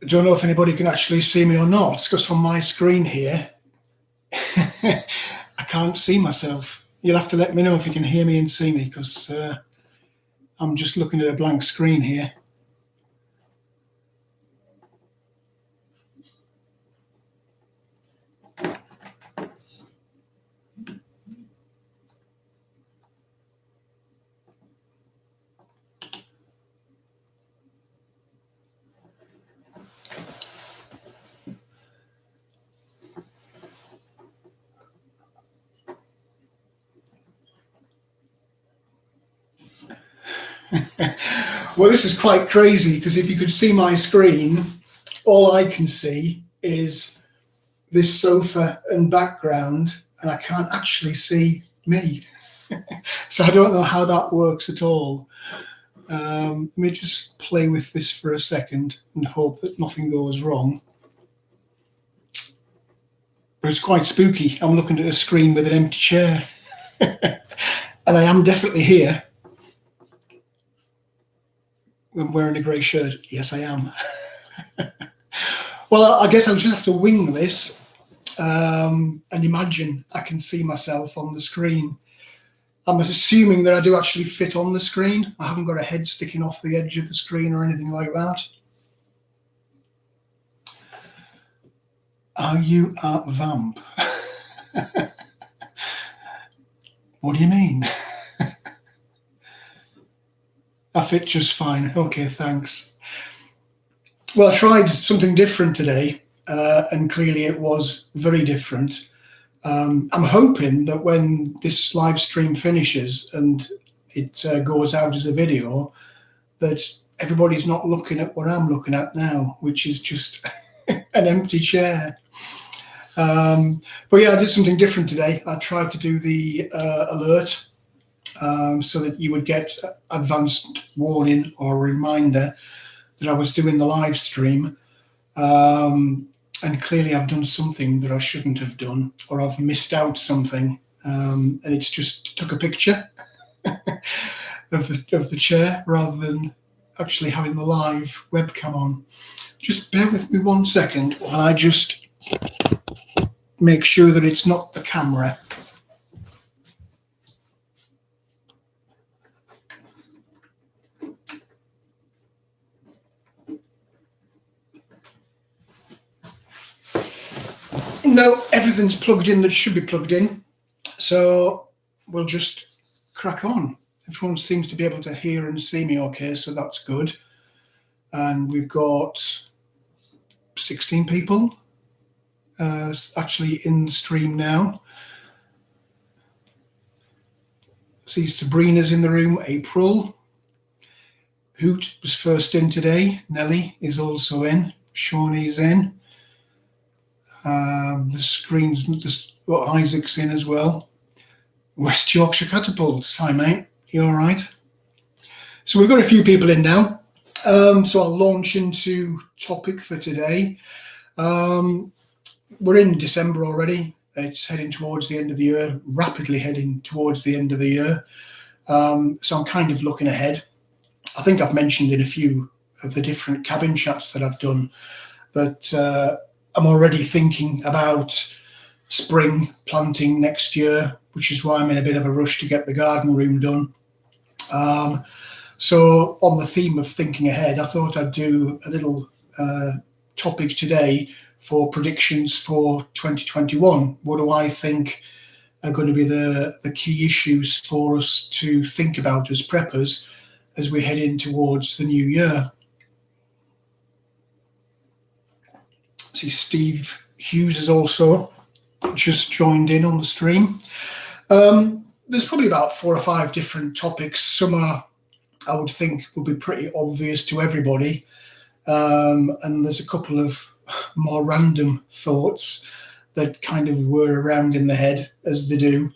I don't know if anybody can actually see me or not, because on my screen here, I can't see myself. You'll have to let me know if you can hear me and see me, because I'm just looking at a blank screen here. Well, this is quite crazy, because if you could see my screen, all I can see is this sofa and background, and I can't actually see me. So I don't know how that works at all. Let me just play with this for a second and hope that nothing goes wrong. But it's quite spooky. I'm looking at a screen with an empty chair. And I am definitely here. I'm wearing a grey shirt. Yes, I am. Well, I guess I'll just have to wing this and imagine I can see myself on the screen. I'm assuming that I do actually fit on the screen. I haven't got a head sticking off the edge of the screen or anything like that. Are you a vamp? What do you mean? I fit just fine. Okay, thanks. Well, I tried something different today, and clearly it was very different. I'm hoping that when this live stream finishes and it goes out as a video, that everybody's not looking at what I'm looking at now, which is just an empty chair. But yeah, I did something different today. I tried to do the alert so that you would get advanced warning or reminder that I was doing the live stream. And clearly I've done something that I shouldn't have done, or I've missed out something. And it's just took a picture of the chair rather than actually having the live webcam on. Just bear with me 1 second while I just make sure that it's not the camera. No, everything's plugged in that should be plugged in. So we'll just crack on. Everyone seems to be able to hear and see me okay, so that's good. And we've got 16 people actually in the stream now. See Sabrina's in the room, April. Hoot was first in today. Nelly is also in. Shawnee's in. The screen's just, well, Isaac's in as well. West Yorkshire Catapults. Hi, mate. You all right? So we've got a few people in now. So I'll launch into topic for today. We're in December already. It's heading towards the end of the year, rapidly heading towards the end of the year. So I'm kind of looking ahead. I think I've mentioned in a few of the different cabin chats that I've done that I'm already thinking about spring planting next year, which is why I'm in a bit of a rush to get the garden room done. So on the theme of thinking ahead, I thought I'd do a little topic today for predictions for 2021. What do I think are going to be the key issues for us to think about as preppers as we head in towards the new year? See, Steve Hughes has also just joined in on the stream. There's probably about 4 or 5 different topics. Some are, I would think, will be pretty obvious to everybody. And there's a couple of more random thoughts that kind of whir around in the head as they do.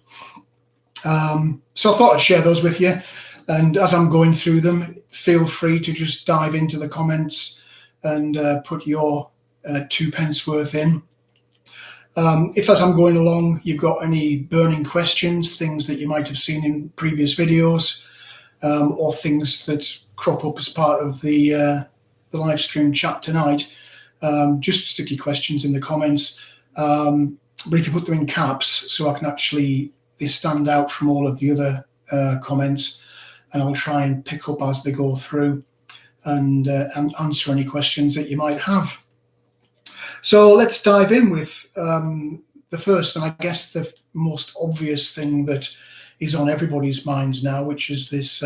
So I thought I'd share those with you. And as I'm going through them, feel free to just dive into the comments and put your 2 pence worth in. If as I'm going along, you've got any burning questions, things that you might have seen in previous videos, or things that crop up as part of the live stream chat tonight, just stick your questions in the comments. But if you put them in caps, so I can actually, they stand out from all of the other comments, and I'll try and pick up as they go through and answer any questions that you might have. So let's dive in with the first, and I guess the most obvious thing that is on everybody's minds now, which is this,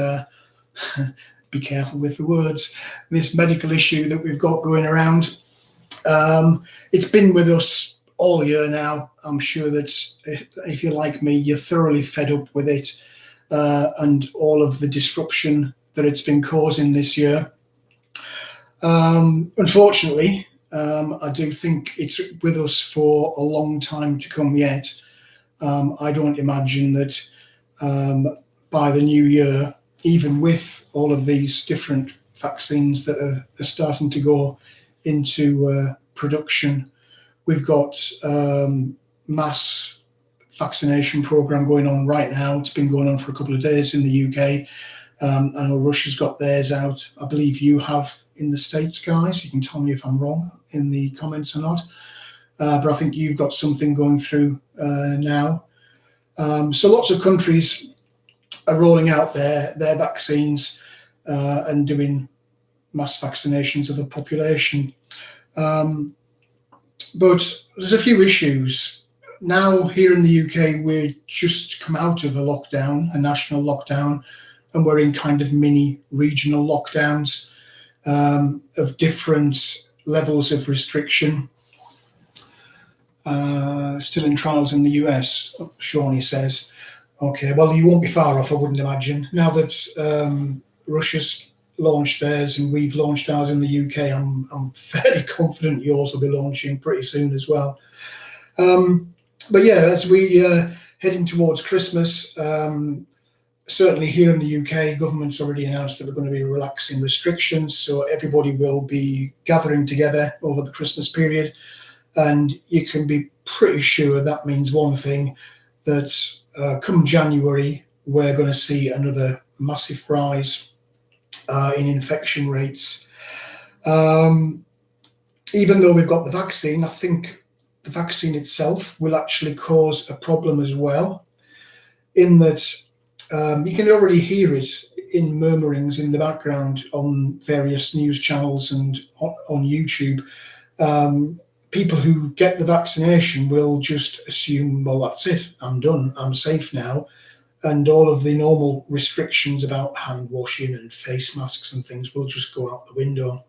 be careful with the words, this medical issue that we've got going around. It's been with us all year now. I'm sure that if you're like me, you're thoroughly fed up with it and all of the disruption that it's been causing this year. Unfortunately, I do think it's with us for a long time to come yet. I don't imagine that by the new year, even with all of these different vaccines that are starting to go into production, we've got mass vaccination program going on right now. It's been going on for a couple of days in the UK. I know Russia's got theirs out. I believe you have in the States, guys. You can tell me if I'm wrong in the comments or not. But I think you've got something going through now. So lots of countries are rolling out their vaccines and doing mass vaccinations of the population. But there's a few issues. Now here in the UK, we're just come out of a lockdown, a national lockdown, and we're in kind of mini regional lockdowns of different levels of restriction. Still in trials in the US, Shawnee says. Okay, well, you won't be far off, I wouldn't imagine. Now that Russia's launched theirs and we've launched ours in the UK, I'm fairly confident yours will be launching pretty soon as well. But yeah, as we heading towards Christmas, certainly here in the UK, government's already announced that we're going to be relaxing restrictions, so everybody will be gathering together over the Christmas period. And you can be pretty sure that means one thing, that come January, we're going to see another massive rise in infection rates. Even though we've got the vaccine, I think the vaccine itself will actually cause a problem as well, in that you can already hear it in murmurings in the background on various news channels and on YouTube. People who get the vaccination will just assume, well, that's it, I'm done, I'm safe now. And all of the normal restrictions about hand washing and face masks and things will just go out the window.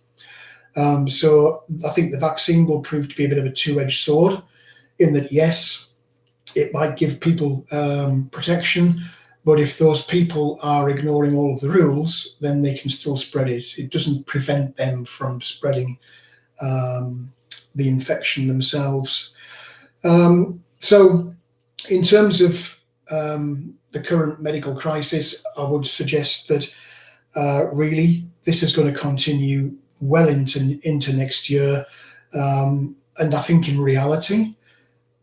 So I think the vaccine will prove to be a bit of a two-edged sword, in that, yes, it might give people protection, but if those people are ignoring all of the rules, then they can still spread it. It doesn't prevent them from spreading the infection themselves. So in terms of the current medical crisis, I would suggest that really this is going to continue well into next year. And I think in reality,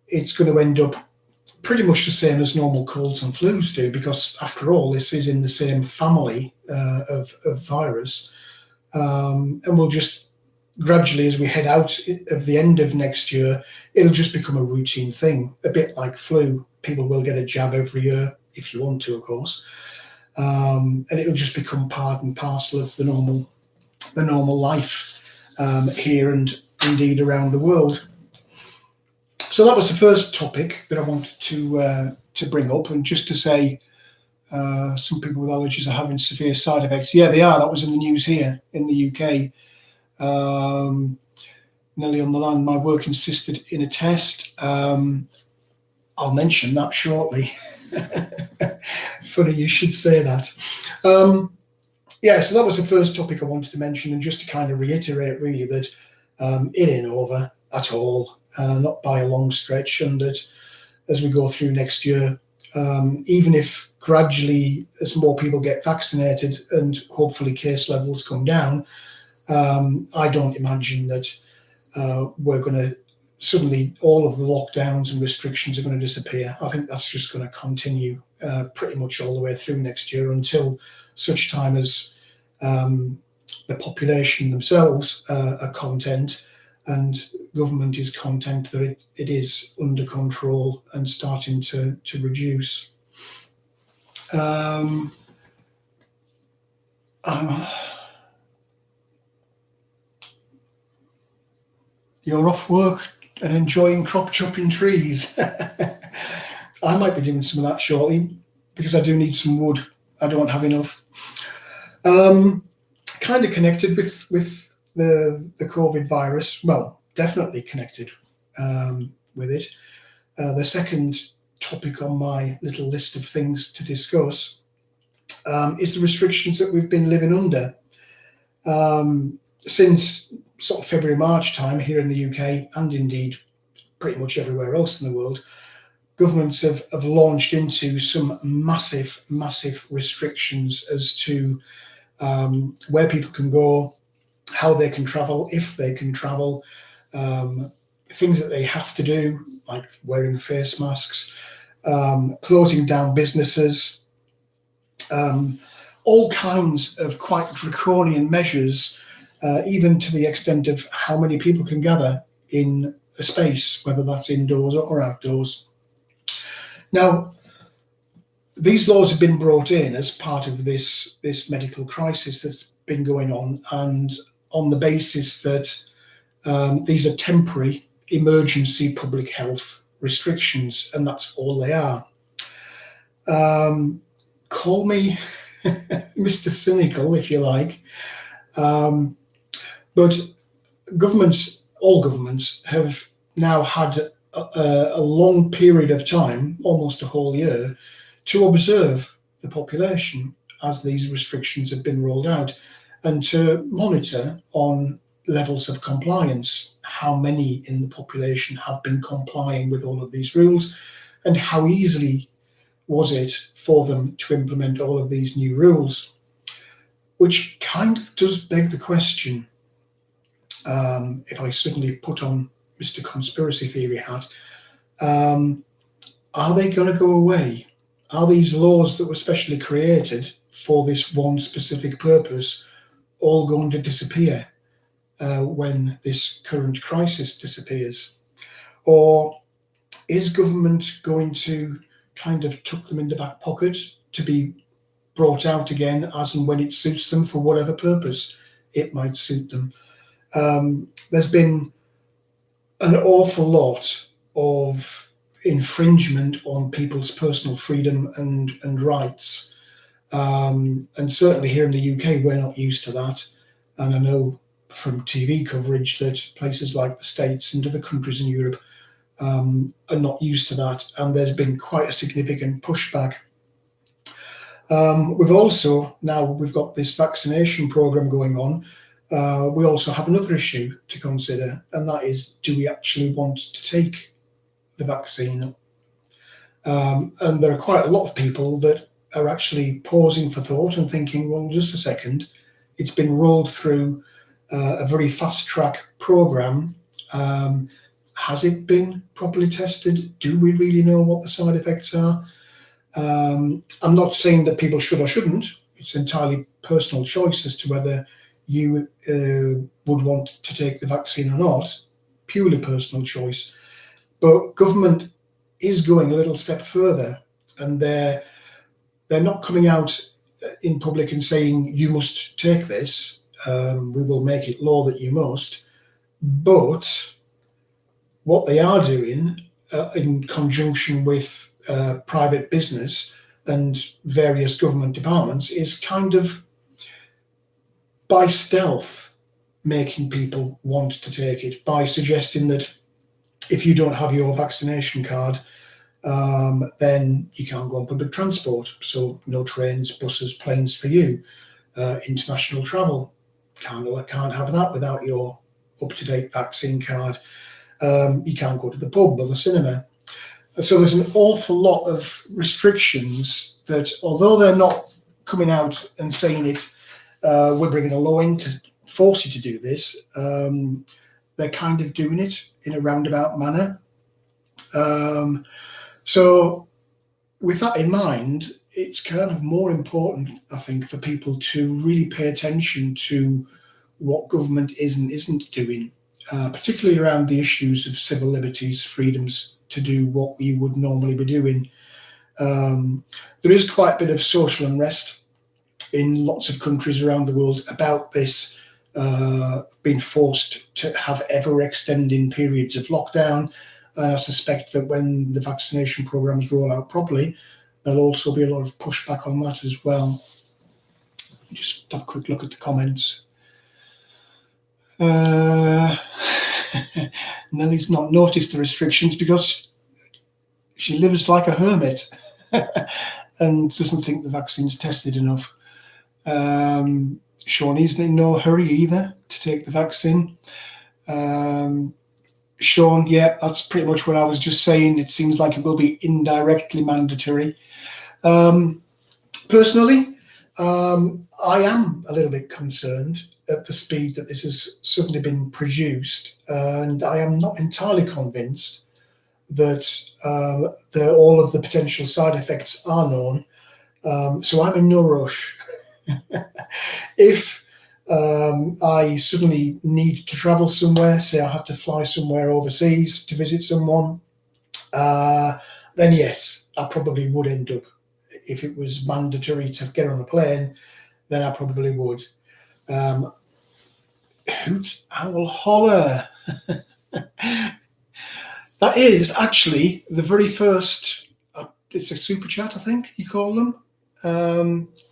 it's going to end up pretty much the same as normal colds and flus do, because after all, this is in the same family of virus. And we'll just gradually, as we head out of the end of next year, it'll just become a routine thing, a bit like flu. People will get a jab every year, if you want to, of course. And it'll just become part and parcel of the normal life here and indeed around the world. So that was the first topic that I wanted to bring up, and just to say, some people with allergies are having severe side effects. Yeah, they are. That was in the news here in the UK. Nelly on the line, my work insisted in a test. I'll mention that shortly. Funny you should say that. Yeah, so that was the first topic I wanted to mention, and just to kind of reiterate really that it ain't over at all, not by a long stretch, and that as we go through next year, even if gradually as more people get vaccinated and hopefully case levels come down, I don't imagine that we're going to suddenly all of the lockdowns and restrictions are going to disappear. I think that's just going to continue pretty much all the way through next year, until such time as the population themselves are content and government is content that it is under control and starting to reduce. You're off work and enjoying crop chopping trees. I might be doing some of that shortly because I do need some wood. I don't have enough. Kind of connected with the COVID virus. Well, definitely connected with it. The second topic on my little list of things to discuss is the restrictions that we've been living under. Since sort of February, March time here in the UK, and indeed pretty much everywhere else in the world, governments have launched into some massive restrictions as to where people can go, how they can travel, if they can travel, things that they have to do, like wearing face masks, closing down businesses, all kinds of quite draconian measures, even to the extent of how many people can gather in a space, whether that's indoors or outdoors. Now, these laws have been brought in as part of this medical crisis that's been going on, and on the basis that these are temporary emergency public health restrictions, and that's all they are. Call me Mr. Cynical, if you like, but all governments have now had a long period of time, almost a whole year, to observe the population as these restrictions have been rolled out, and to monitor on levels of compliance, how many in the population have been complying with all of these rules, and how easily was it for them to implement all of these new rules. Which kind of does beg the question, if I suddenly put on Mr. Conspiracy Theory hat, are they going to go away? Are these laws that were specially created for this one specific purpose all going to disappear when this current crisis disappears? Or is government going to kind of tuck them in the back pocket to be brought out again as and when it suits them for whatever purpose it might suit them? There's been an awful lot of infringement on people's personal freedom and rights. And certainly here in the UK, we're not used to that. And I know from TV coverage that places like the States and other countries in Europe are not used to that. And there's been quite a significant pushback. We've got this vaccination program going on. We also have another issue to consider, and that is, do we actually want to take the vaccine? And there are quite a lot of people that are actually pausing for thought and thinking, well, just a second, it's been rolled through a very fast track program. Has it been properly tested? Do we really know what the side effects are? I'm not saying that people should or shouldn't. It's entirely personal choice as to whether you would want to take the vaccine or not. Purely personal choice. But government is going a little step further, and they're not coming out in public and saying you must take this. We will make it law that you must. But what they are doing in conjunction with private business and various government departments is kind of by stealth making people want to take it, by suggesting that if you don't have your vaccination card, then you can't go on public transport. So no trains, buses, planes for you. International travel, can't have that without your up-to-date vaccine card. You can't go to the pub or the cinema. So there's an awful lot of restrictions that, although they're not coming out and saying it, we're bringing a law in to force you to do this, they're kind of doing it in a roundabout manner. So with that in mind, it's kind of more important, I think, for people to really pay attention to what government is and isn't doing. particularly around the issues of civil liberties, freedoms to do what you would normally be doing. There is quite a bit of social unrest in lots of countries around the world about this, being forced to have ever extending periods of lockdown. I suspect that when the vaccination programs roll out properly, there'll also be a lot of pushback on that as well. Just have a quick look at the comments. Nellie's not noticed the restrictions because she lives like a hermit and doesn't think the vaccine's tested enough. Shawnee's in no hurry either to take the vaccine. Sean, yeah, that's pretty much what I was just saying. It seems like it will be indirectly mandatory. Personally, I am a little bit concerned at the speed that this has suddenly been produced, and I am not entirely convinced that all of the potential side effects are known. So I'm in no rush. If I suddenly need to travel somewhere, say I had to fly somewhere overseas to visit someone, then yes, I probably would end up. If it was mandatory to get on a plane, then I probably would. Hoot owl holler. That is actually the very first, it's a super chat, I think you call them.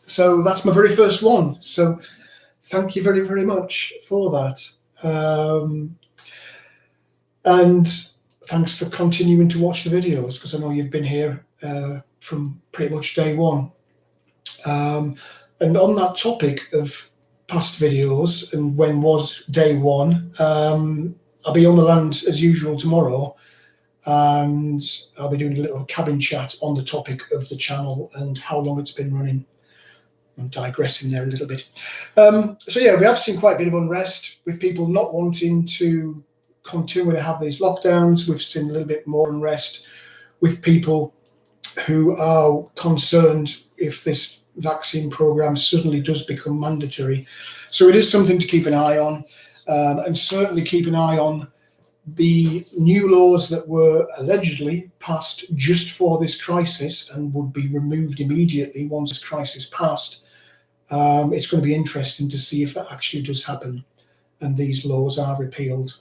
So that's my very first one. So thank you very, very much for that. And thanks for continuing to watch the videos, because I know you've been here from pretty much day one. And on that topic of past videos and when was day one, I'll be on the land as usual tomorrow, and I'll be doing a little cabin chat on the topic of the channel and how long it's been running. I'm digressing there a little bit. So yeah, we have seen quite a bit of unrest with people not wanting to continue to have these lockdowns. We've seen a little bit more unrest with people who are concerned if this vaccine program suddenly does become mandatory. So it is something to keep an eye on, and certainly keep an eye on the new laws that were allegedly passed just for this crisis and would be removed immediately once this crisis passed. It's going to be interesting to see if that actually does happen and these laws are repealed.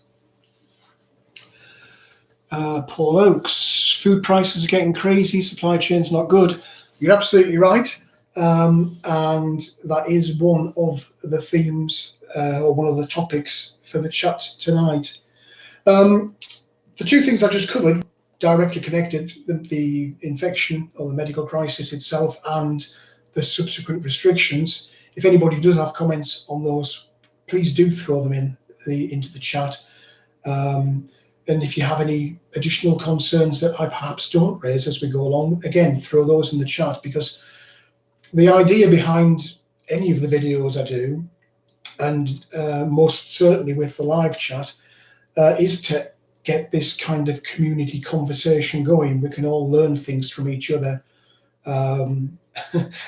Paul Oakes, food prices are getting crazy, supply chain's not good. You're absolutely right. And that is one of the themes or one of the topics for the chat tonight. The two things I just covered, directly connected, the infection or the medical crisis itself and the subsequent restrictions. If anybody does have comments on those, please do throw them into the chat. And if you have any additional concerns that I perhaps don't raise as we go along, again, throw those in the chat, because the idea behind any of the videos I do, and most certainly with the live chat, is to get this kind of community conversation going. We can all learn things from each other.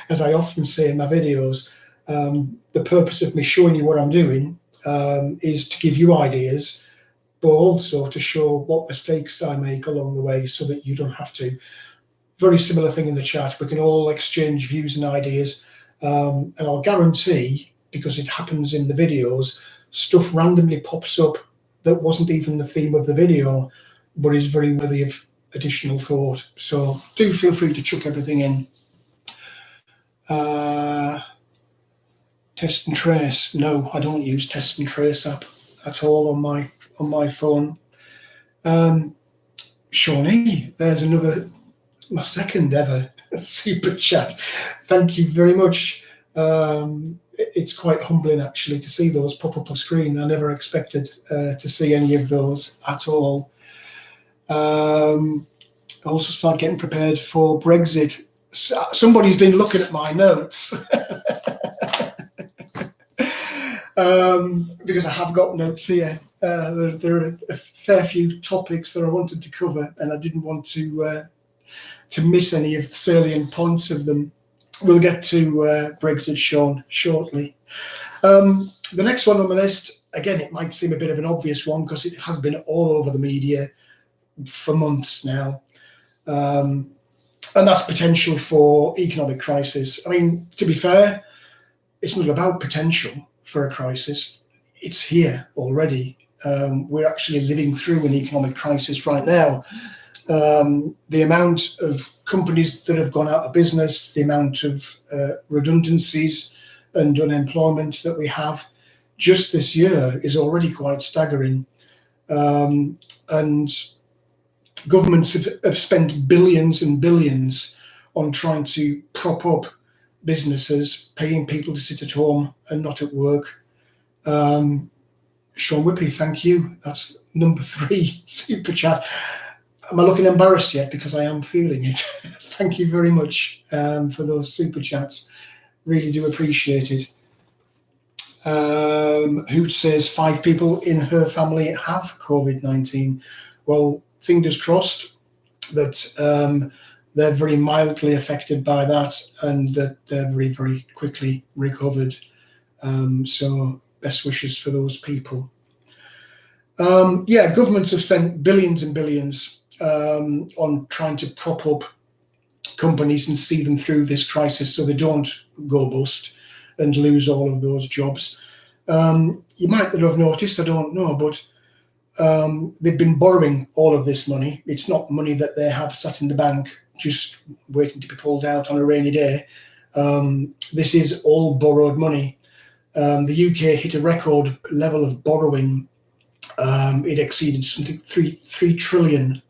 As I often say in my videos, the purpose of me showing you what I'm doing is to give you ideas, but also to show what mistakes I make along the way so that you don't have to. Very similar thing in the chat. We can all exchange views and ideas, and I'll guarantee, because it happens in the videos, stuff randomly pops up that wasn't even the theme of the video, but is very worthy of additional thought. So do feel free to chuck everything in. Test and Trace. No, I don't use Test and Trace app at all on my phone. Shawnee, there's another, my second ever super chat. Thank you very much. It's quite humbling actually to see those pop up on screen. I never expected to see any of those at all. I also start getting prepared for Brexit. Somebody's been looking at my notes. Because I have got notes here. There are a fair few topics that I wanted to cover, and I didn't want to miss any of the salient points of them. We'll get to Brexit, Sean, shortly. The next one on the list, again, it might seem a bit of an obvious one because it has been all over the media for months now. And that's potential for economic crisis. I mean, to be fair, it's not about potential for a crisis. It's here already. We're actually living through an economic crisis right now. The amount of companies that have gone out of business, the amount of redundancies and unemployment that we have just this year is already quite staggering. And governments have spent billions and billions on trying to prop up businesses, paying people to sit at home and not at work. Sean Whippy, thank you. That's number 3 super chat. Am I looking embarrassed yet? Because I am feeling it. Thank you very much for those super chats. Really do appreciate it. Hoot says 5 people in her family have COVID-19. Well, fingers crossed that they're very mildly affected by that and that they're very, very quickly recovered. So best wishes for those people. Yeah, governments have spent billions and billions on trying to prop up companies and see them through this crisis so they don't go bust and lose all of those jobs. You might not have noticed, I don't know, but they've been borrowing all of this money. It's not money that they have sat in the bank just waiting to be pulled out on a rainy day. This is all borrowed money. The UK hit a record level of borrowing. It exceeded something £3 trillion,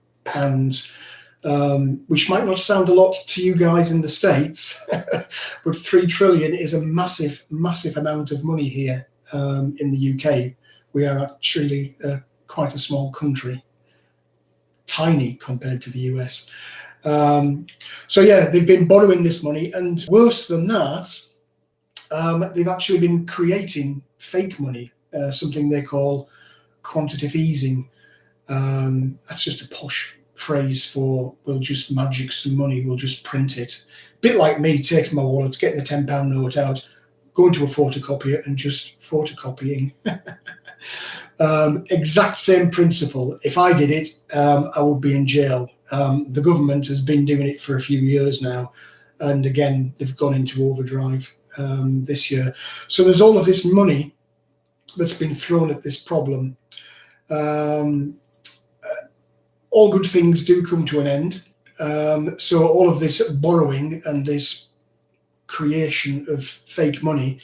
which might not sound a lot to you guys in the States, but 3 trillion is a massive, massive amount of money here in the UK. We are actually quite a small country, tiny compared to the US. So yeah, they've been borrowing this money, and worse than that, they've actually been creating fake money, something they call quantitative easing. That's just a posh phrase for we'll just magic some money, we'll just print it. A bit like me taking my wallet, getting the £10 note out, going to a photocopier and just photocopying. Exact same principle. If I did it, I would be in jail. The government has been doing it for a few years now, and again, they've gone into overdrive this year. So there's all of this money that's been thrown at this problem. All good things do come to an end. So all of this borrowing and this creation of fake money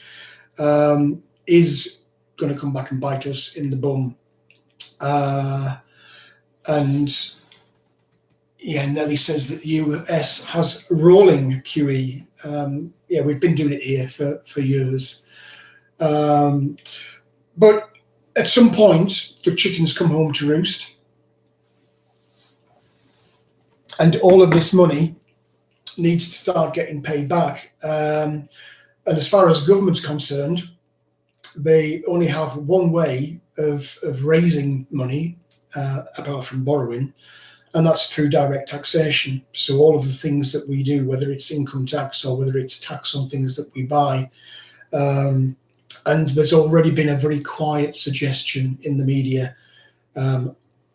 is going to come back and bite us in the bum. And yeah, Nelly says that the US has rolling QE. Yeah, we've been doing it here for years. But at some point, the chickens come home to roost. And all of this money needs to start getting paid back. And as far as government's concerned, they only have one way of raising money, apart from borrowing, and that's through direct taxation. So all of the things that we do, whether it's income tax or whether it's tax on things that we buy, and there's already been a very quiet suggestion in the media,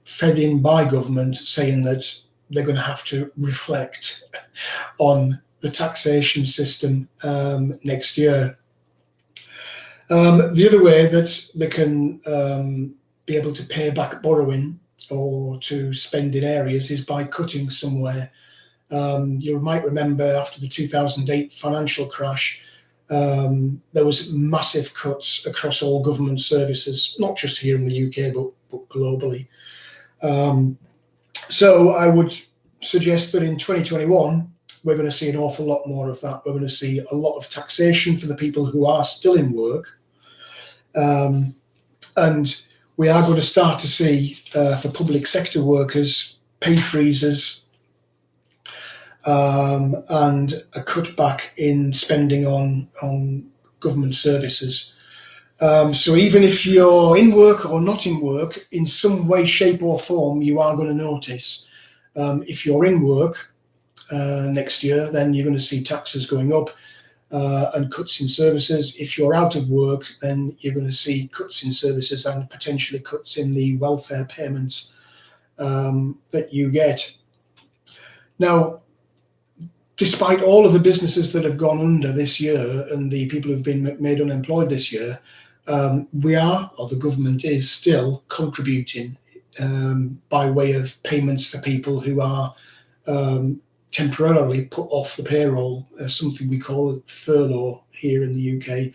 fed in by government, saying that they're going to have to reflect on the taxation system next year. The other way that they can be able to pay back borrowing or to spend in areas is by cutting somewhere. You might remember after the 2008 financial crash, there was massive cuts across all government services, not just here in the UK, but globally. So I would suggest that in 2021, we're going to see an awful lot more of that. We're going to see a lot of taxation for the people who are still in work. And we are going to start to see, for public sector workers, pay freezes and a cutback in spending on government services. So even if you're in work or not in work, in some way, shape or form, you are going to notice. If you're in work next year, then you're going to see taxes going up. and cuts in services. If you're out of work, then you're going to see cuts in services and potentially cuts in the welfare payments that you get. Now, despite all of the businesses that have gone under this year and the people who've been made unemployed this year, we are, or the government is, still contributing by way of payments for people who are temporarily put off the payroll, something we call furlough here in the UK.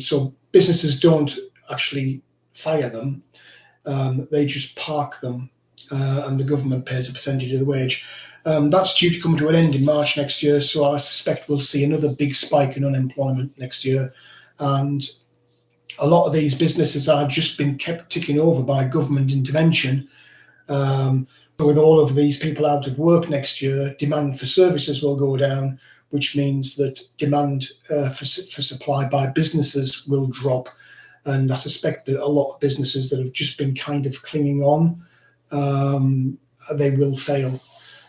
So businesses don't actually fire them, they just park them, and the government pays a percentage of the wage. That's due to come to an end in March next year, so I suspect we'll see another big spike in unemployment next year. And a lot of these businesses are just been kept ticking over by government intervention. With all of these people out of work next year, demand for services will go down, which means that demand for supply by businesses will drop. And I suspect that a lot of businesses that have just been kind of clinging on, they will fail.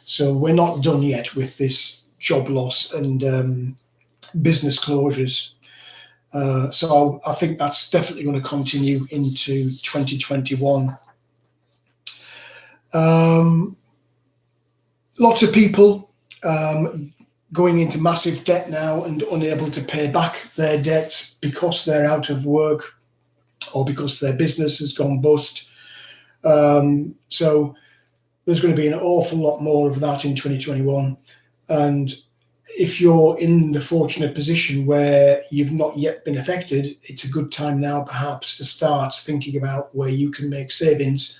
So we're not done yet with this job loss and business closures. So I think that's definitely going to continue into 2021. Lots of people going into massive debt now and unable to pay back their debts because they're out of work or because their business has gone bust. So there's going to be an awful lot more of that in 2021. And if you're in the fortunate position where you've not yet been affected, it's a good time now perhaps to start thinking about where you can make savings,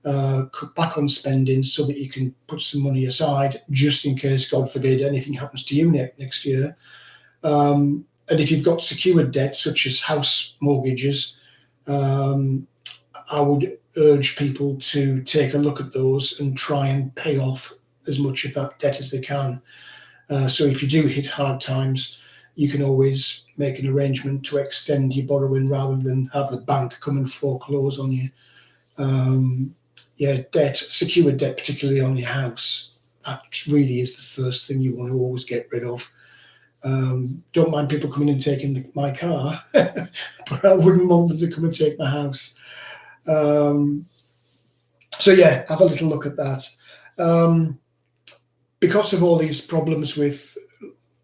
cut back on spending so that you can put some money aside just in case, God forbid, anything happens to you next year. And if you've got secured debt such as house mortgages, I would urge people to take a look at those and try and pay off as much of that debt as they can. So if you do hit hard times, you can always make an arrangement to extend your borrowing rather than have the bank come and foreclose on you. Debt, secured debt, particularly on your house, that really is the first thing you want to always get rid of. Don't mind people coming and taking my car, but I wouldn't want them to come and take my house. So yeah, have a little look at that. Because of all these problems with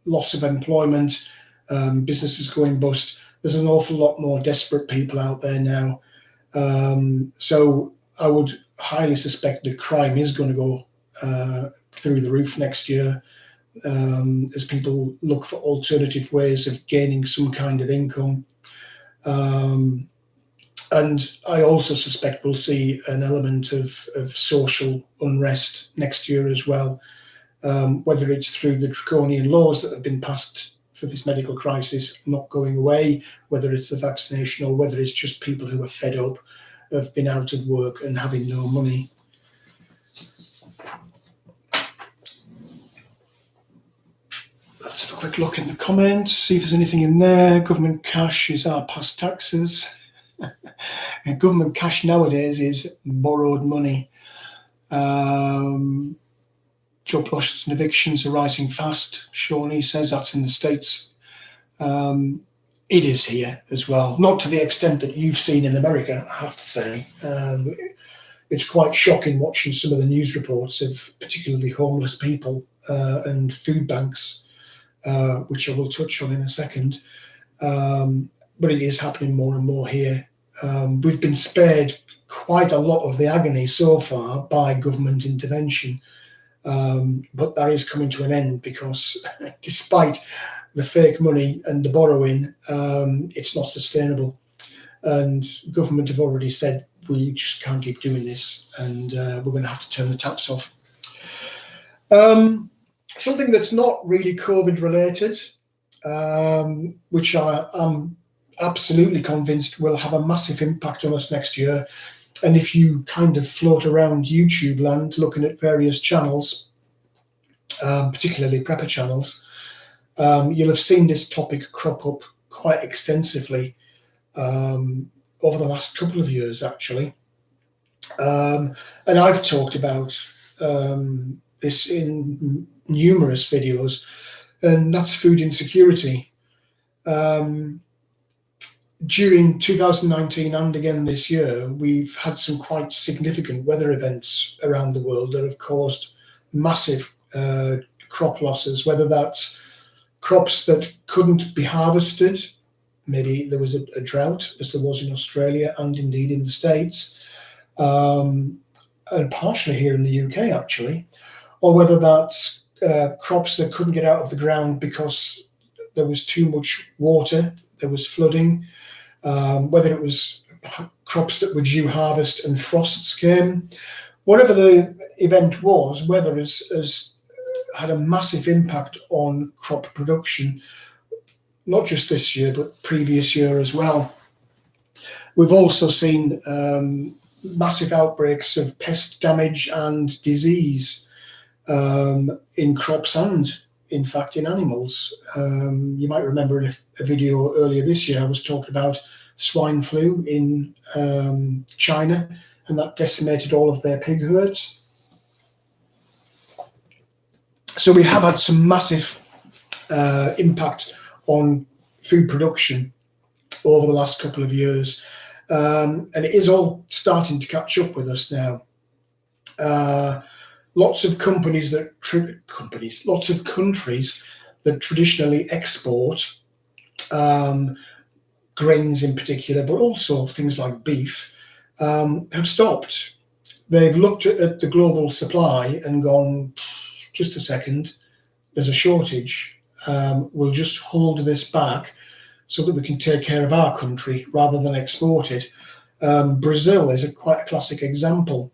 loss of employment, businesses going bust, there's an awful lot more desperate people out there now. So I would highly suspect that crime is going to go through the roof next year as people look for alternative ways of gaining some kind of income. And I also suspect we'll see an element of social unrest next year as well, whether it's through the draconian laws that have been passed for this medical crisis not going away, whether it's the vaccination, or whether it's just people who are fed up, have been out of work and having no money. Let's have a quick look in the comments, see if there's anything in there. Government cash is our past taxes. And government cash nowadays is borrowed money. Job losses and evictions are rising fast. Shawnee says that's in the States. It is here as well, not to the extent that you've seen in America, I have to say. It's quite shocking watching some of the news reports of particularly homeless people and food banks, which I will touch on in a second. But it is happening more and more here. We've been spared quite a lot of the agony so far by government intervention, but that is coming to an end because despite the fake money and the borrowing, it's not sustainable. And government have already said, we just can't keep doing this, and we're going to have to turn the taps off. Something that's not really COVID related, which I am absolutely convinced will have a massive impact on us next year. And if you kind of float around YouTube land looking at various channels, particularly prepper channels, you'll have seen this topic crop up quite extensively over the last couple of years, actually. And I've talked about this in numerous videos. and that's food insecurity. During 2019 and again this year, we've had some quite significant weather events around the world that have caused massive crop losses, whether that's crops that couldn't be harvested. Maybe there was a drought, as there was in Australia and indeed in the States, and partially here in the UK, actually, or whether that's crops that couldn't get out of the ground because there was too much water, there was flooding, whether it was crops that were due harvest and frosts came. Whatever the event was, weather has had a massive impact on crop production, not just this year, but previous year as well. We've also seen massive outbreaks of pest damage and disease in crops and, in fact, in animals. You might remember in a video earlier this year, I was talking about swine flu in China, and that decimated all of their pig herds. So we have had some massive impact on food production over the last couple of years, and it is all starting to catch up with us now. Lots of countries that traditionally export grains in particular, but also things like beef, have stopped. They've looked at the global supply and gone, just a second, there's a shortage. We'll just hold this back so that we can take care of our country rather than export it. Brazil is quite a classic example.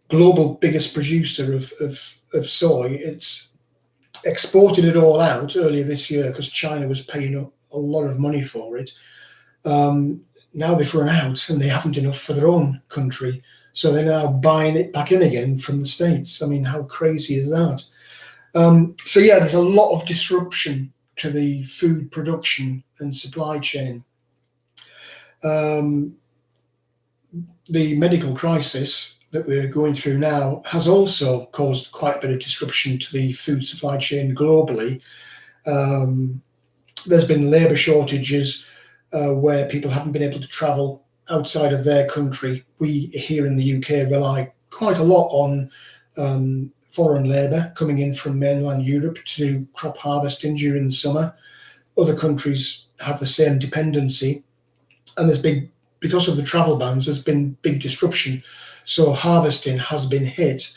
Global biggest producer of soy. It's exported it all out earlier this year because China was paying a lot of money for it. Now they've run out and they haven't enough for their own country. So they're now buying it back in again from the States. I mean, how crazy is that? So yeah, there's a lot of disruption to the food production and supply chain. The medical crisis that we're going through now has also caused quite a bit of disruption to the food supply chain globally. There's been labour shortages where people haven't been able to travel outside of their country. We here in the UK rely quite a lot on foreign labour coming in from mainland Europe to do crop harvesting during the summer. Other countries have the same dependency, and because of the travel bans, there's been big disruption. So harvesting has been hit.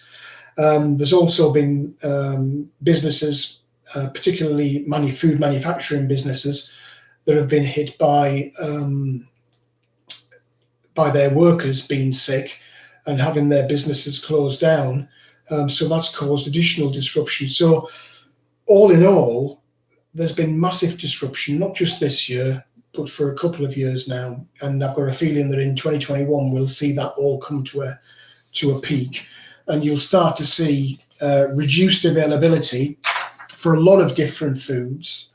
There's also been businesses, particularly food manufacturing businesses, that have been hit by their workers being sick and having their businesses closed down. So that's caused additional disruption. So all in all, there's been massive disruption, not just this year, but for a couple of years now. And I've got a feeling that in 2021, we'll see that all come to a peak. And you'll start to see reduced availability for a lot of different foods.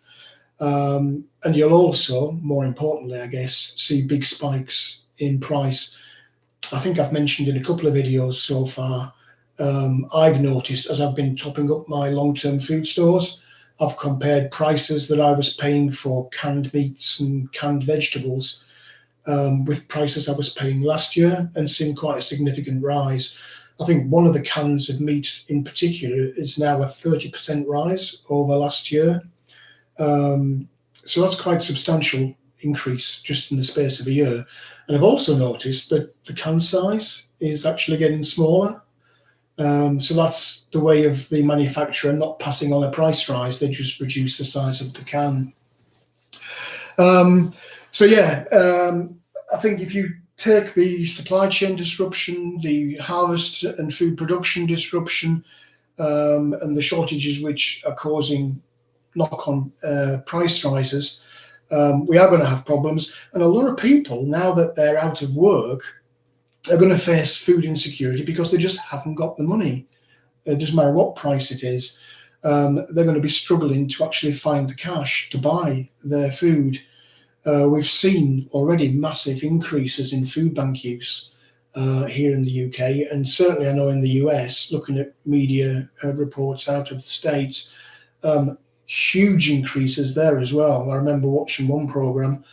And you'll also, more importantly, I guess, see big spikes in price. I think I've mentioned in a couple of videos so far, I've noticed as I've been topping up my long-term food stores, I've compared prices that I was paying for canned meats and canned vegetables with prices I was paying last year, and seen quite a significant rise. I think one of the cans of meat in particular is now a 30% rise over last year. So that's quite a substantial increase just in the space of a year. And I've also noticed that the can size is actually getting smaller. So that's the way of the manufacturer not passing on a price rise. They just reduce the size of the can. I think if you take the supply chain disruption, the harvest and food production disruption, and the shortages which are causing knock-on price rises, we are going to have problems. And a lot of people, now that they're out of work, are going to face food insecurity because they just haven't got the money. It doesn't matter what price it is. They're going to be struggling to actually find the cash to buy their food. We've seen already massive increases in food bank use here in the UK, and certainly I know in the US, looking at media reports out of the States, Huge increases there as well. I remember watching one program,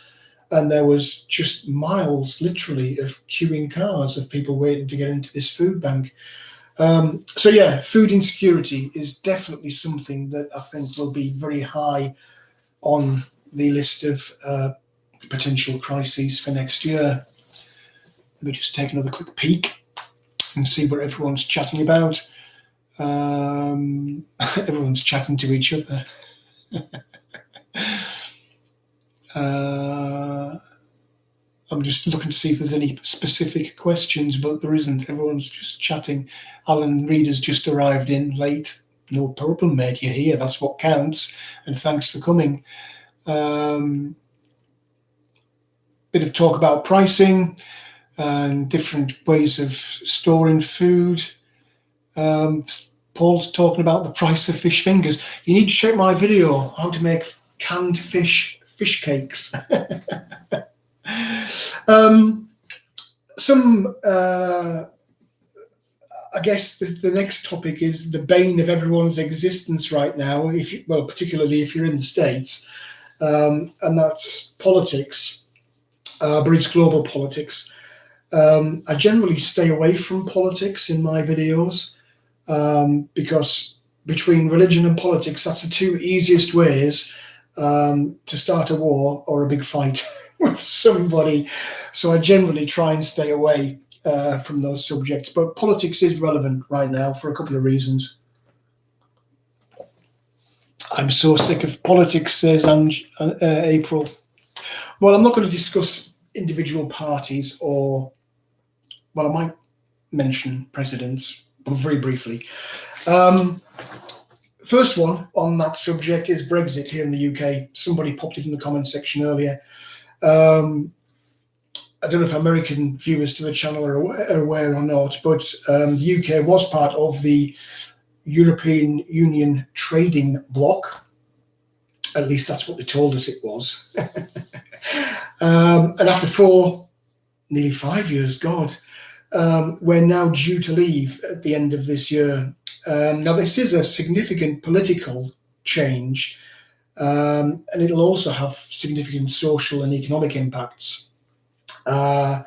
and there was just miles, literally, of queuing cars of people waiting to get into this food bank. So yeah, food insecurity is definitely something that I think will be very high on the list of potential crises for next year. Let me just take another quick peek and see what everyone's chatting about. Everyone's chatting to each other. I'm just looking to see if there's any specific questions, but there isn't. Everyone's just chatting. Alan Reeder's just arrived in late. No problem, mate. You're here. That's what counts. And thanks for coming. Bit of talk about pricing and different ways of storing food. Paul's talking about the price of fish fingers. You need to check my video, how to make canned fish cakes. I guess the next topic is the bane of everyone's existence right now, particularly if you're in the States, and that's politics, but it's global politics. I generally stay away from politics in my videos because between religion and politics, that's the two easiest ways to start a war or a big fight with somebody. So I generally try and stay away from those subjects. But politics is relevant right now for a couple of reasons. I'm so sick of politics, says April. Well, I'm not going to discuss individual parties I might mention presidents, but very briefly. First one on that subject is Brexit here in the UK. Somebody popped it in the comment section earlier. I don't know if American viewers to the channel are aware or not, but the UK was part of the European Union trading bloc. At least that's what they told us it was. And after nearly 5 years, God, we're now due to leave at the end of this year. Now, this is a significant political change, and it'll also have significant social and economic impacts. How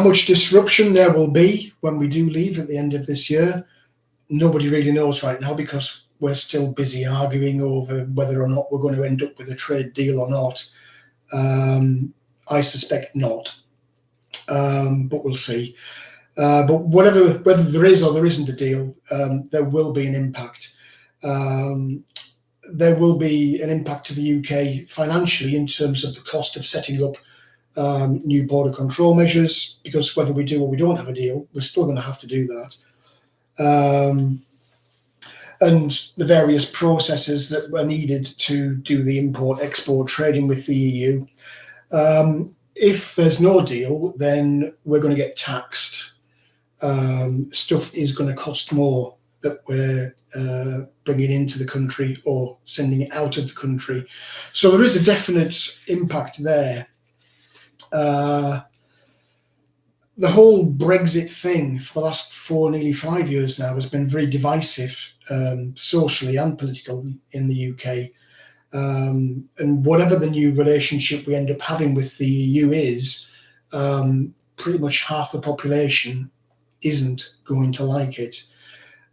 much disruption there will be when we do leave at the end of this year, nobody really knows right now, because we're still busy arguing over whether or not we're going to end up with a trade deal or not. I suspect not, but we'll see. But whether there is or there isn't a deal, there will be an impact. There will be an impact to the UK financially in terms of the cost of setting up new border control measures, because whether we do or we don't have a deal, we're still going to have to do that. And the various processes that were needed to do the import-export trading with the EU. If there's no deal, then we're going to get taxed. Stuff is going to cost more that we're bringing into the country or sending it out of the country. So there is a definite impact there. The whole Brexit thing for the last nearly 5 years now has been very divisive, socially and politically in the UK. And whatever the new relationship we end up having with the EU is, pretty much half the population isn't going to like it.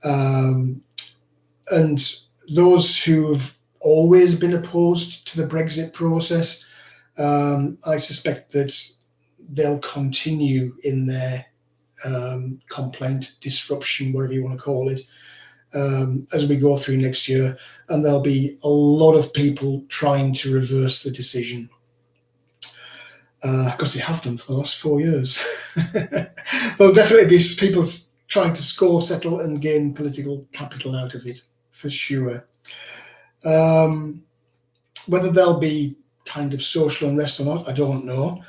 And those who have always been opposed to the Brexit process, I suspect that they'll continue in their complaint, disruption, whatever you want to call it, as we go through next year. And there'll be a lot of people trying to reverse the decision, because they have done for the last 4 years. There'll definitely be people trying to score, settle, and gain political capital out of it, for sure. Whether there'll be kind of social unrest or not, I don't know.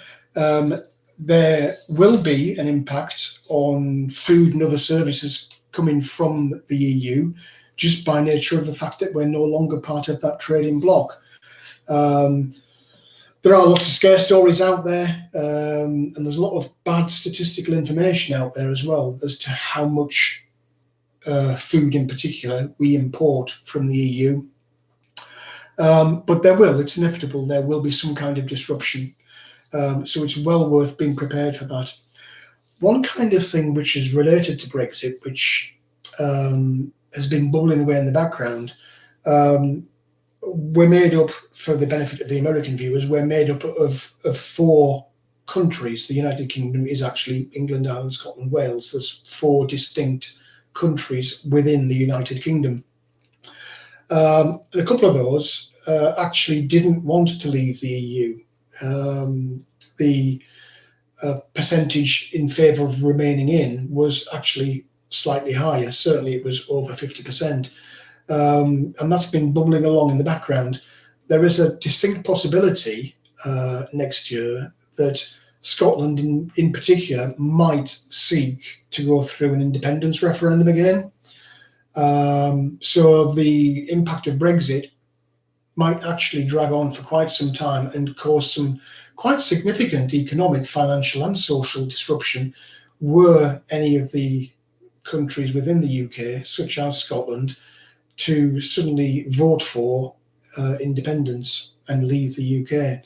There will be an impact on food and other services coming from the EU, just by nature of the fact that we're no longer part of that trading bloc. There are lots of scare stories out there, and there's a lot of bad statistical information out there as well as to how much food in particular we import from the EU. But it's inevitable. There will be some kind of disruption. So it's well worth being prepared for that. One kind of thing which is related to Brexit, which has been bubbling away in the background, we're made up, for the benefit of the American viewers, we're made up of 4 countries. The United Kingdom is actually England, Ireland, Scotland, Wales. There's 4 distinct countries within the United Kingdom. And a couple of those actually didn't want to leave the EU. The percentage in favour of remaining in was actually slightly higher. Certainly it was over 50%. And that's been bubbling along in the background. There is a distinct possibility next year that Scotland in particular might seek to go through an independence referendum again. So the impact of Brexit might actually drag on for quite some time and cause some quite significant economic, financial and social disruption were any of the countries within the UK, such as Scotland, to suddenly vote for independence and leave the UK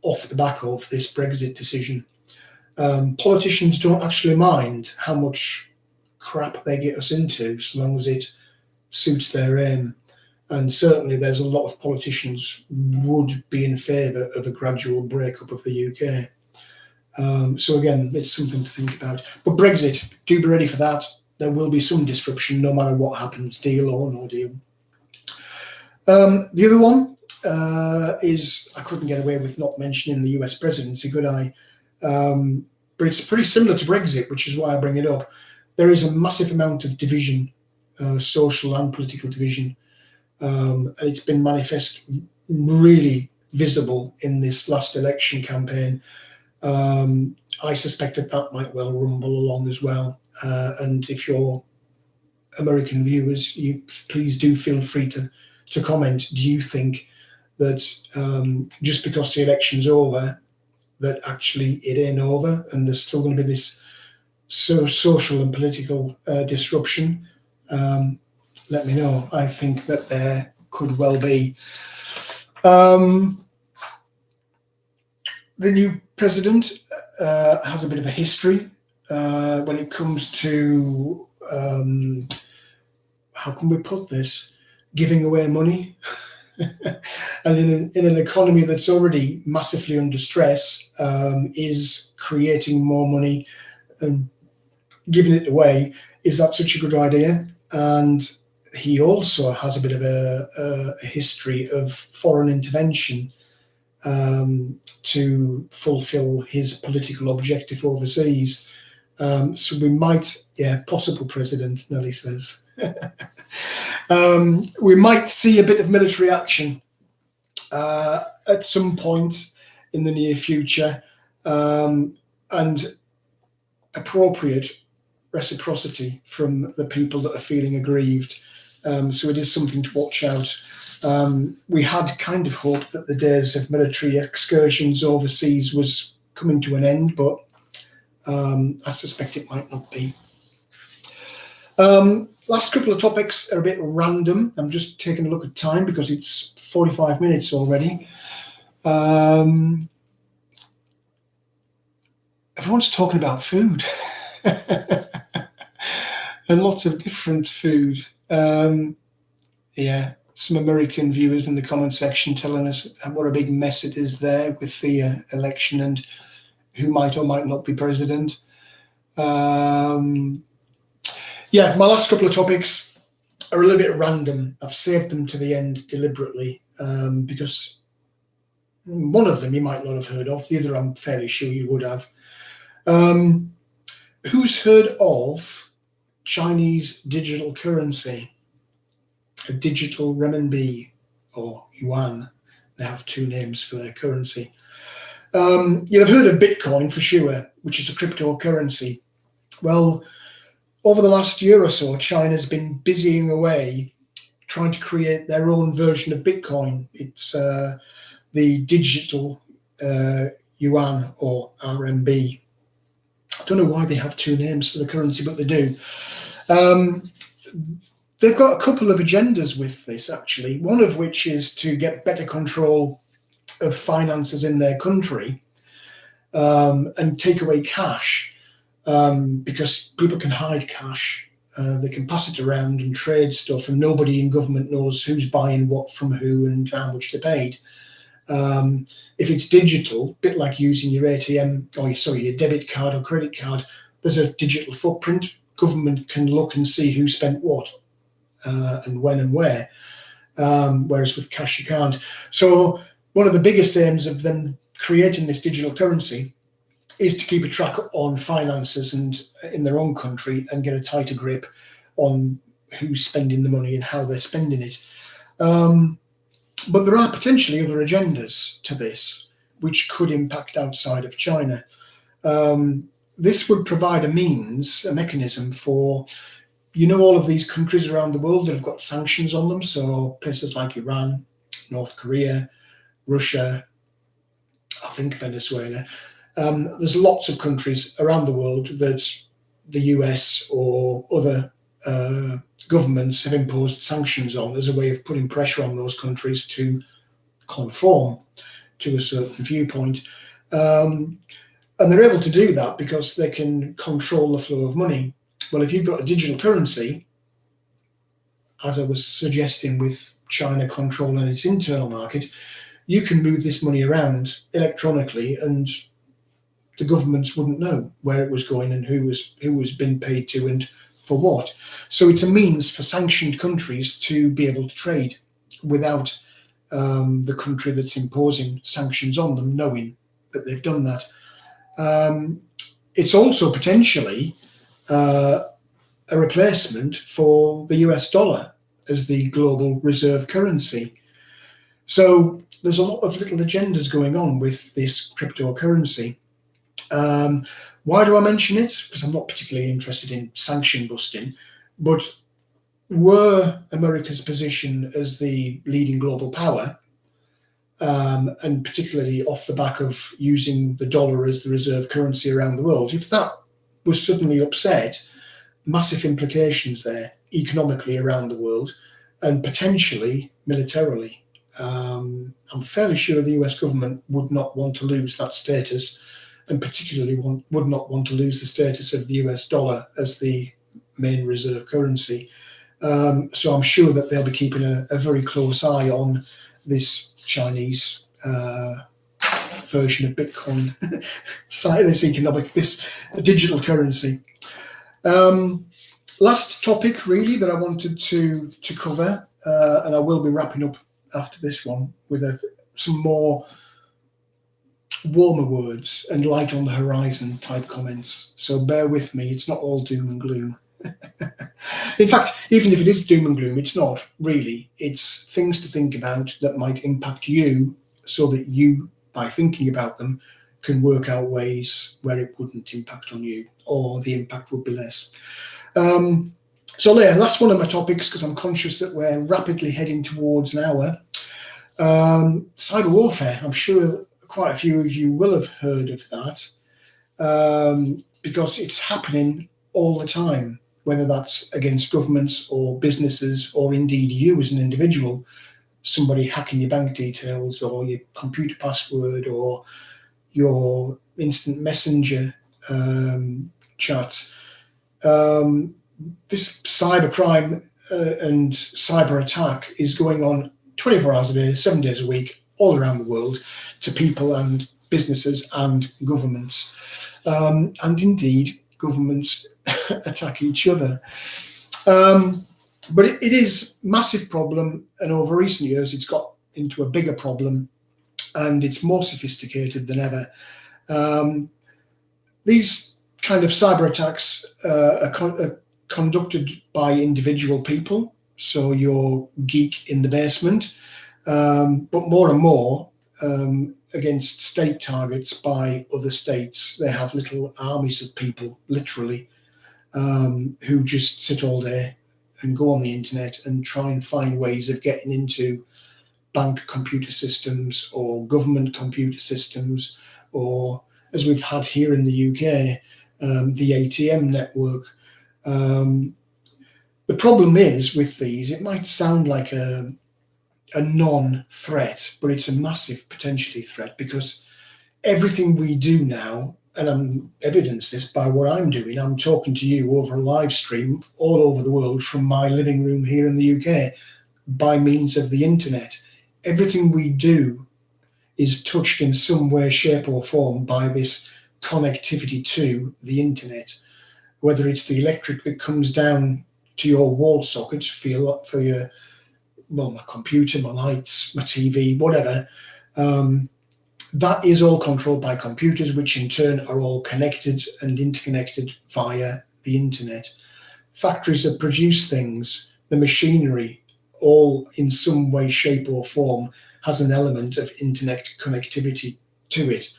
off the back of this Brexit decision. Politicians don't actually mind how much crap they get us into, so long as it suits their aim. And certainly there's a lot of politicians would be in favour of a gradual breakup of the UK. So again, it's something to think about. But Brexit, do be ready for that. There will be some disruption no matter what happens, deal or no deal. The other one is, I couldn't get away with not mentioning the US presidency, could I? But it's pretty similar to Brexit, which is why I bring it up. There is a massive amount of division, social and political division. And it's been manifest, really visible in this last election campaign. I suspect that might well rumble along as well. And if you're American viewers, you please do feel free to comment. Do you think that just because the election's over, that actually it ain't over and there's still going to be this social and political disruption? Let me know. I think that there could well be. The new president has a bit of a history when it comes to, how can we put this, giving away money. And in an economy that's already massively under stress, is creating more money and giving it away. Is that such a good idea? And he also has a bit of a history of foreign intervention to fulfill his political objective overseas. So we might, possible president, Nelly says. We might see a bit of military action at some point in the near future, and appropriate reciprocity from the people that are feeling aggrieved. So it is something to watch out. We had kind of hoped that the days of military excursions overseas was coming to an end, but I suspect it might not be. Last couple of topics are a bit random. I'm just taking a look at time because it's 45 minutes already. Everyone's talking about food. And lots of different food. Some American viewers in the comment section telling us what a big mess it is there with the election and who might or might not be president. My last couple of topics are a little bit random. I've saved them to the end deliberately because one of them you might not have heard of. The other I'm fairly sure you would have. Who's heard of Chinese digital currency? A digital renminbi or yuan. They have 2 names for their currency. You'll have heard of Bitcoin for sure, which is a cryptocurrency. Well, over the last year or so, China's been busying away trying to create their own version of Bitcoin. It's the digital yuan or RMB. I don't know why they have 2 names for the currency, but they do. They've got a couple of agendas with this, actually, one of which is to get better control of finances in their country, and take away cash, because people can hide cash. They can pass it around and trade stuff, and nobody in government knows who's buying what from who and how much they paid. If it's digital, a bit like using your ATM, or sorry, your debit card or credit card, there's a digital footprint. Government can look and see who spent what, and when and where, whereas with cash you can't. So one of the biggest aims of them creating this digital currency is to keep a track on finances and in their own country, and get a tighter grip on who's spending the money and how they're spending it. But there are potentially other agendas to this which could impact outside of China. This would provide a mechanism for, all of these countries around the world that have got sanctions on them. So places like Iran, North Korea, Russia, I think Venezuela. There's lots of countries around the world that the US or other governments have imposed sanctions on as a way of putting pressure on those countries to conform to a certain viewpoint. And they're able to do that because they can control the flow of money. Well, if you've got a digital currency, as I was suggesting with China controlling its internal market, you can move this money around electronically, and the governments wouldn't know where it was going and who was being paid to and for what. So it's a means for sanctioned countries to be able to trade without the country that's imposing sanctions on them knowing that they've done that. It's also potentially a replacement for the US dollar as the global reserve currency. So there's a lot of little agendas going on with this cryptocurrency. Why do I mention it? Because I'm not particularly interested in sanction busting, but were America's position as the leading global power, and particularly off the back of using the dollar as the reserve currency around the world, if that was suddenly upset, massive implications there economically around the world and potentially militarily. I'm fairly sure the US government would not want to lose that status, and particularly would not want to lose the status of the US dollar as the main reserve currency. So I'm sure that they'll be keeping a very close eye on this Chinese version of Bitcoin, this digital currency. Last topic really that I wanted to cover, and I will be wrapping up after this one with some more warmer words and light on the horizon type comments. So bear with me, it's not all doom and gloom. In fact, even if it is doom and gloom, it's not really. It's things to think about that might impact you, so that you, by thinking about them, can work out ways where it wouldn't impact on you, or the impact would be less. So yeah, that's one of my topics, because I'm conscious that we're rapidly heading towards an hour. Cyber warfare, I'm sure quite a few of you will have heard of that, because it's happening all the time, whether that's against governments or businesses, or indeed you as an individual, somebody hacking your bank details or your computer password or your instant messenger chats. This cybercrime and cyber attack is going on 24 hours a day, 7 days a week, all around the world, to people and businesses and governments. And indeed, governments attack each other. But it is a massive problem, and over recent years it's got into a bigger problem, and it's more sophisticated than ever. These kind of cyber attacks are conducted by individual people, so your geek in the basement, but more and more against state targets by other states. They have little armies of people, literally, who just sit all day and go on the internet and try and find ways of getting into bank computer systems or government computer systems, or, as we've had here in the UK, the ATM network. The problem is with these, it might sound like a non-threat, but it's a massive potentially threat, because everything we do now, and I'm evidence this by what I'm doing. I'm talking to you over a live stream all over the world from my living room here in the UK by means of the internet. Everything we do is touched in some way, shape, or form by this connectivity to the internet. Whether it's the electric that comes down to your wall socket for your well, my computer, my lights, my TV, whatever. That is all controlled by computers, which in turn are all connected and interconnected via the internet. Factories that produce things, the machinery, all in some way, shape, or form has an element of internet connectivity to it.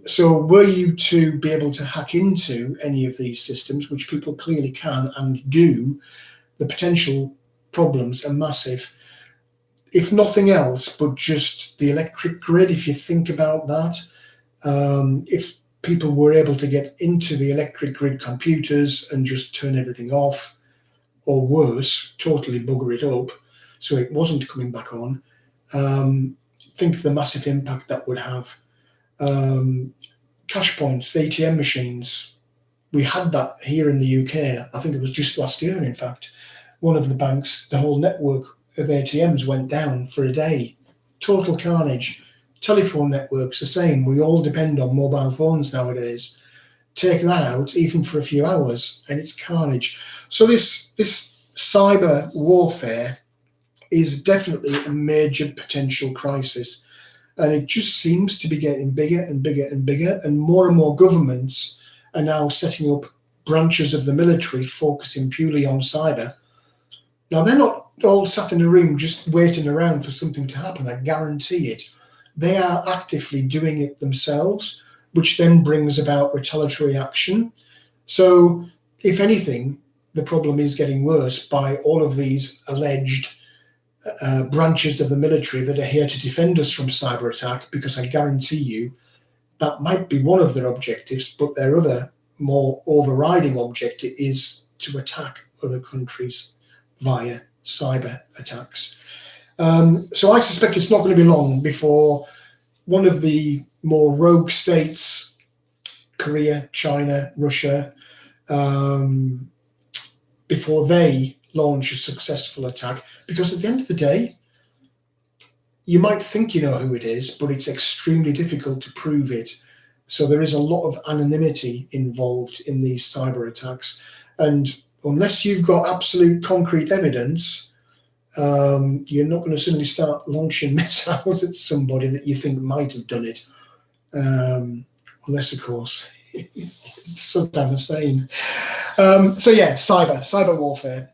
So were you to be able to hack into any of these systems, which people clearly can and do, the potential problems are massive. If nothing else, but just the electric grid, if you think about that, if people were able to get into the electric grid computers and just turn everything off, or worse, totally bugger it up so it wasn't coming back on, think of the massive impact that would have. Cash points, the ATM machines, we had that here in the UK. I think it was just last year, in fact. One of the banks, the whole network of ATMs went down for a day. Total carnage. Telephone networks, the same. We all depend on mobile phones nowadays. Take that out, even for a few hours, and it's carnage. So this cyber warfare is definitely a major potential crisis. And it just seems to be getting bigger and bigger and bigger. And more governments are now setting up branches of the military focusing purely on cyber. Now, they're not all sat in a room just waiting around for something to happen, I guarantee it. They are actively doing it themselves, which then brings about retaliatory action. So, if anything, the problem is getting worse by all of these alleged branches of the military that are here to defend us from cyber attack, because I guarantee you that might be one of their objectives, but their other more overriding objective is to attack other countries via cyber attacks. So I suspect it's not going to be long before one of the more rogue states, Korea, China, Russia, before they launch a successful attack. Because at the end of the day, you might think you know who it is, but it's extremely difficult to prove it. So there is a lot of anonymity involved in these cyber attacks. And unless you've got absolute concrete evidence, you're not going to suddenly start launching missiles at somebody that you think might have done it. Unless, of course, it's Saddam Hussein. So yeah, cyber warfare.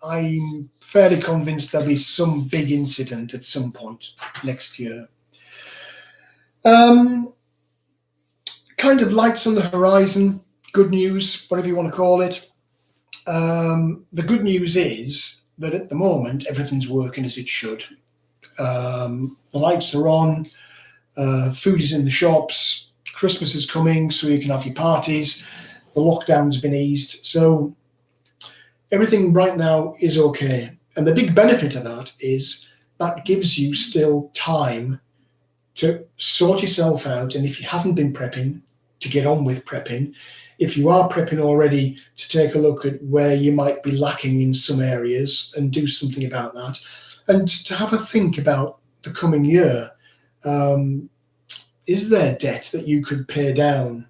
I'm fairly convinced there'll be some big incident at some point next year. Kind of lights on the horizon, good news, whatever you want to call it. The good news is that at the moment, everything's working as it should. The lights are on, food is in the shops, Christmas is coming, so you can have your parties, the lockdown's been eased, so everything right now is okay. And the big benefit of that is that gives you still time to sort yourself out, and if you haven't been prepping, to get on with prepping. If you are prepping already, to take a look at where you might be lacking in some areas and do something about that, and to have a think about the coming year. Is there debt that you could pay down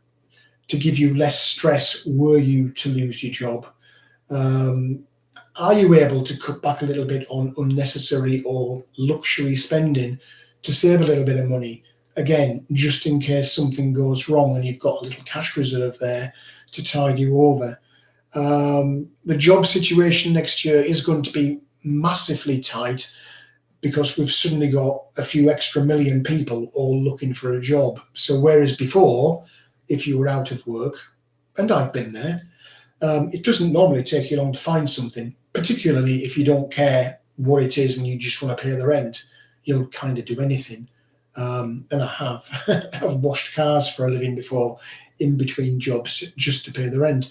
to give you less stress were you to lose your job? Are you able to cut back a little bit on unnecessary or luxury spending to save a little bit of money? Again, just in case something goes wrong and you've got a little cash reserve there to tide you over. The job situation next year is going to be massively tight because we've suddenly got a few extra million people all looking for a job. So whereas before, if you were out of work, and I've been there, it doesn't normally take you long to find something, particularly if you don't care what it is and you just want to pay the rent. You'll kind of do anything. And I have. I've washed cars for a living before, in between jobs, just to pay the rent.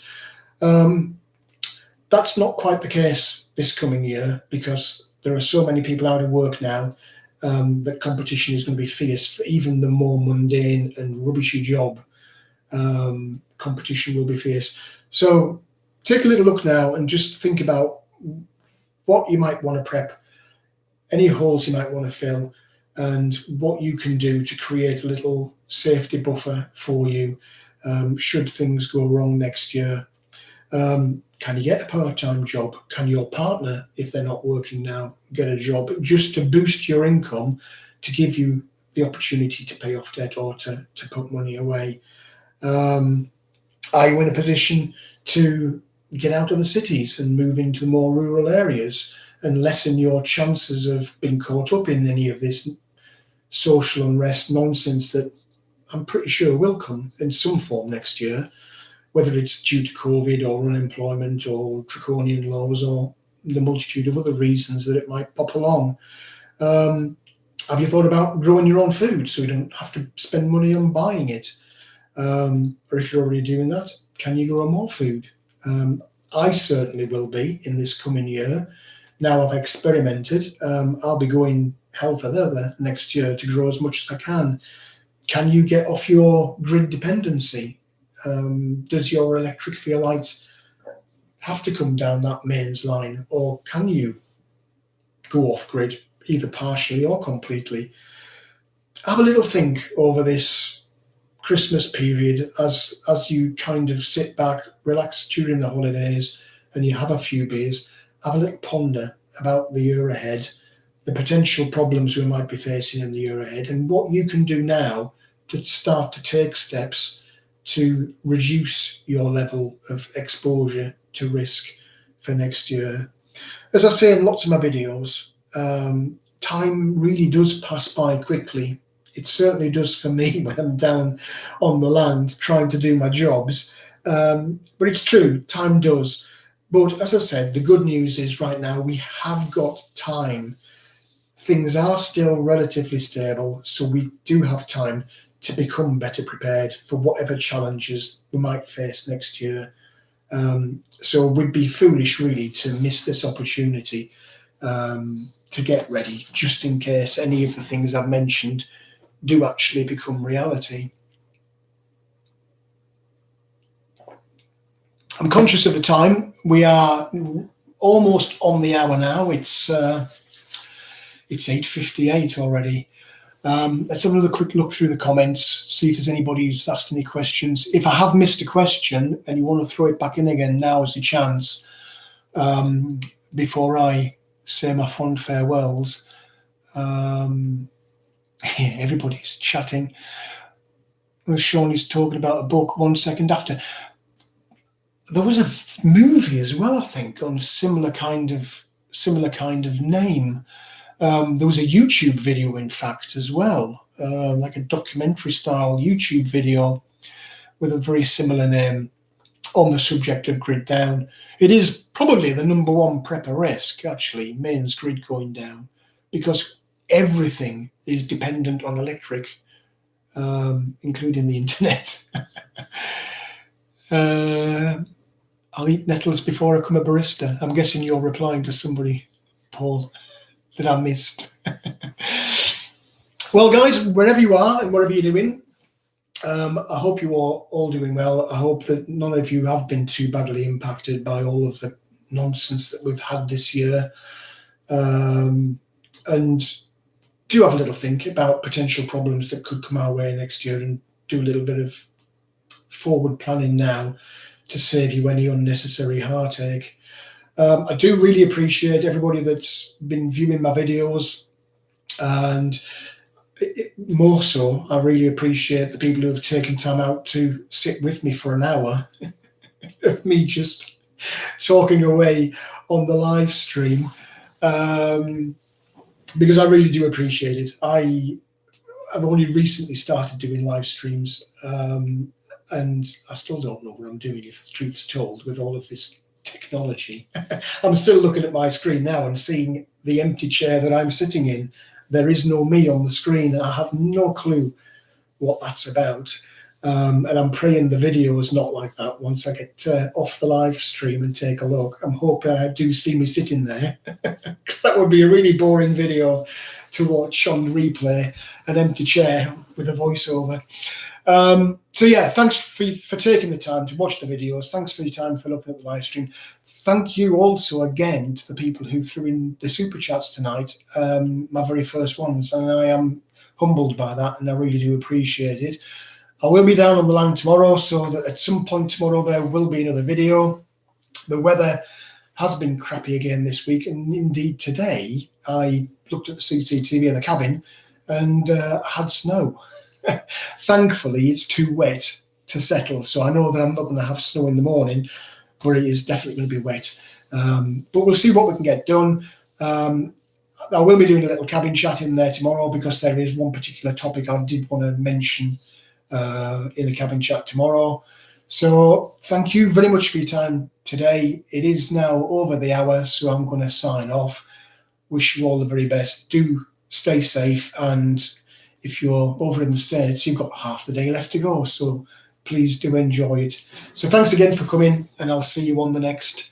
That's not quite the case this coming year, because there are so many people out of work now that competition is going to be fierce for even the more mundane and rubbishy job. Competition will be fierce. So take a little look now and just think about what you might want to prep, any holes you might want to fill, and what you can do to create a little safety buffer for you should things go wrong next year. Can you get a part-time job? Can your partner, if they're not working now, get a job just to boost your income, to give you the opportunity to pay off debt or to put money away? Are you in a position to get out of the cities and move into more rural areas and lessen your chances of being caught up in any of this social unrest nonsense that I'm pretty sure will come in some form next year, whether it's due to COVID or unemployment or draconian laws or the multitude of other reasons that it might pop along. Have you thought about growing your own food so you don't have to spend money on buying it? Or if you're already doing that, can you grow more food? I certainly will be in this coming year. Now I've experimented, I'll be going hell for leather next year to grow as much as I can. Can you get off your grid dependency? Does your electric for your lights have to come down that mains line, or can you go off grid, either partially or completely? Have a little think over this Christmas period as you kind of sit back, relax during the holidays, and you have a few beers. Have a little ponder about the year ahead, the potential problems we might be facing in the year ahead, and what you can do now to start to take steps to reduce your level of exposure to risk for next year. As I say in lots of my videos, time really does pass by quickly. It certainly does for me when I'm down on the land trying to do my jobs. But it's true, time does. But as I said, the good news is right now we have got time. Things are still relatively stable, so we do have time to become better prepared for whatever challenges we might face next year. So we'd be foolish really to miss this opportunity to get ready, just in case any of the things I've mentioned do actually become reality. I'm conscious of the time. We are almost on the hour now. It's 8:58 already. Let's have another quick look through the comments, see if there's anybody who's asked any questions. If I have missed a question and you want to throw it back in again, now is the chance before I say my fond farewells. Everybody's chatting. Well, Sean is talking about a book 1 second after. There was a movie as well, I think, on a similar kind of name. There was a YouTube video, in fact, as well, like a documentary style YouTube video with a very similar name on the subject of grid down. It is probably the number one prepper risk, actually, mains grid going down, because everything is dependent on electric, including the internet. I'll eat nettles before I become a barista. I'm guessing you're replying to somebody, Paul, that I missed. Well, guys, wherever you are and whatever you're doing, I hope you are all doing well. I hope that none of you have been too badly impacted by all of the nonsense that we've had this year. And do have a little think about potential problems that could come our way next year, and do a little bit of forward planning now to save you any unnecessary heartache. I do really appreciate everybody that's been viewing my videos, and more so, I really appreciate the people who have taken time out to sit with me for an hour of me just talking away on the live stream, because I really do appreciate it. I've only recently started doing live streams, and I still don't know what I'm doing, if the truth's told, with all of this technology. I'm still looking at my screen now and seeing the empty chair that I'm sitting in. There is no me on the screen. I have no clue what that's about. And I'm praying the video is not like that once I get off the live stream and take a look. I'm hoping I do see me sitting there, because that would be a really boring video to watch on replay, an empty chair with a voiceover. So yeah, thanks for taking the time to watch the videos. Thanks for your time for looking at the live stream. Thank you also again to the people who threw in the super chats tonight, my very first ones, and I am humbled by that, and I really do appreciate it. I will be down on the line tomorrow, so that at some point tomorrow there will be another video. The weather has been crappy again this week, and indeed today I looked at the CCTV in the cabin and had snow. Thankfully, it's too wet to settle, so I know that I'm not going to have snow in the morning, but it is definitely going to be wet. But we'll see what we can get done. I will be doing a little cabin chat in there tomorrow, because there is one particular topic I did want to mention in the cabin chat tomorrow. So thank you very much for your time today. It is now over the hour, so I'm going to sign off. Wish you all the very best. Do stay safe, and if you're over in the States, you've got half the day left to go, so please do enjoy it. So thanks again for coming, and I'll see you on the next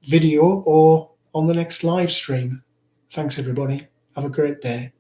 video or on the next live stream. Thanks, everybody. Have a great day.